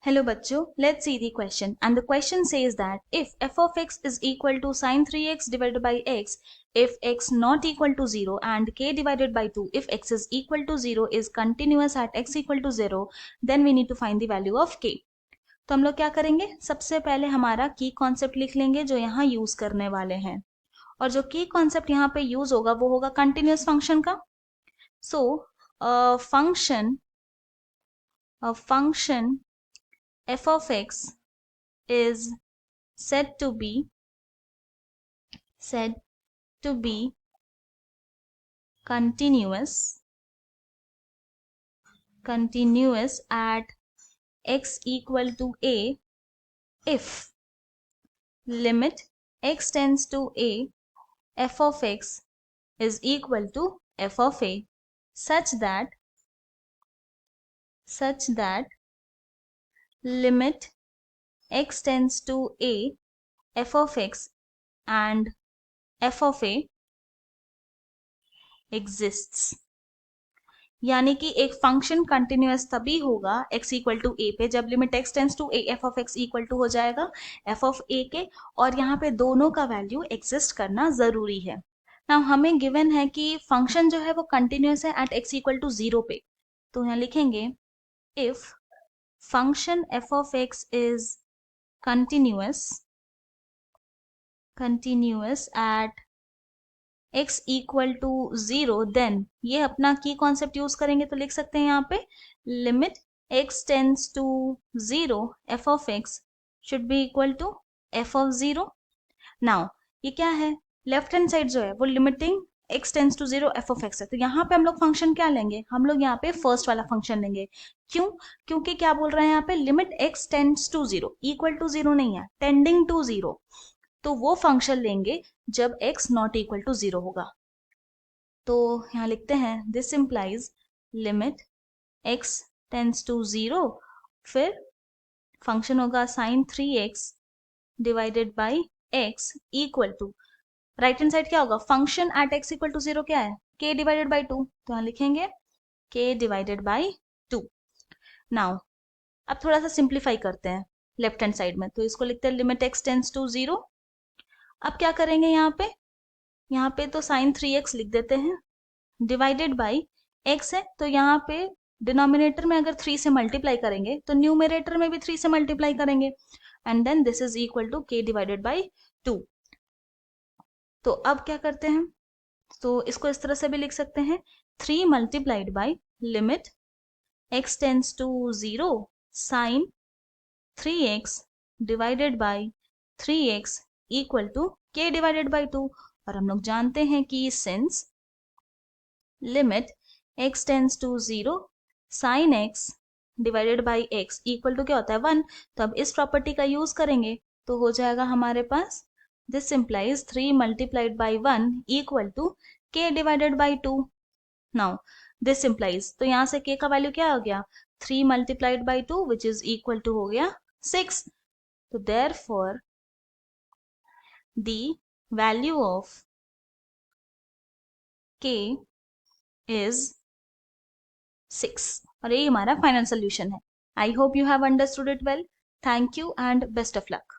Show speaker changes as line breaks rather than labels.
Hello bachcho, let's see the question. And the question says that if f of x is equal to sine 3x divided by x, if x not equal to 0 and k divided by 2, if x is equal to 0 is continuous at x equal to 0, then we need to find the value of k. तो हम लोग क्या करेंगे, सबसे पहले हमारा की concept लिख लेंगे जो यहाँ यूज करने वाले हैं, और जो की कॉन्सेप्ट यहाँ पे यूज होगा वो होगा कंटिन्यूअस फंक्शन का. So function f of x is said to be continuous at x equal to a if limit x tends to a f of x is equal to f of a such that limit x tends to a f of x and f of a exists. यानी कि एक function continuous तभी होगा x equal to a पे जब limit x tends to a f of x equal to हो जाएगा f of a के, और यहाँ पे दोनों का वैल्यू एग्जिस्ट करना जरूरी है. नाउ हमें गिवन है कि फंक्शन जो है वो कंटिन्यूअस है एट x इक्वल टू 0 पे, तो यहाँ लिखेंगे if function f of x is continuous at x equal to 0, then ये अपना की कॉन्सेप्ट यूज करेंगे तो लिख सकते हैं यहाँ पे limit x tends to 0 f of x should be equal to f of 0. Now ये क्या है, लेफ्ट हैंड साइड जो है वो limiting x tends to 0 f of x है, तो यहाँ पे हम लोग फंक्शन क्या लेंगे, हम लोग यहाँ पे फर्स्ट वाला फंक्शन लेंगे. क्यों? क्योंकि क्या बोल रहे हैं यहाँ पे limit x tends to 0, equal to 0 नहीं है, टेंडिंग टू 0, तो वो फंक्शन लेंगे जब x नॉट इक्वल टू 0 होगा. तो यहाँ लिखते हैं this implies limit x tends to 0, फिर फंक्शन होगा sin 3x divided by x equal to, right hand side क्या होगा, function at x equal to 0 क्या है, k डिवाइडेड बाई 2, तो यहाँ लिखेंगे k डिवाइडेड बाई 2. नाउ अब थोड़ा सा सिंप्लीफाई करते हैं लेफ्ट हैंड साइड में, तो इसको लिखते हैं लिमिट x टेंस टू 0. अब क्या करेंगे यहाँ पे तो साइन 3x लिख देते हैं डिवाइडेड बाई x है, तो यहाँ पे डिनोमिनेटर में अगर 3 से मल्टीप्लाई करेंगे तो न्यूमरेटर में भी 3 से मल्टीप्लाई करेंगे, and then this is equal to k divided by 2. तो अब क्या करते हैं, तो इसको इस तरह से भी लिख सकते हैं 3 multiplied by limit x tends to 0 sine 3x divided by 3x equal to k divided by 2. और हम लोग जानते हैं कि since limit x tends to 0 sine x divided by x equal to क्या होता है 1, तो अब इस प्रॉपर्टी का यूज करेंगे तो हो जाएगा हमारे पास this implies 3 multiplied by 1 equal to k divided by 2. Now this implies, तो यहाँ से k का वैल्यू क्या हो गया 3 multiplied by 2 which is equal to हो गया 6. तो therefore the value of k is 6, और ये हमारा फाइनल सोल्यूशन है. I hope you have understood it well. Thank you and best of luck.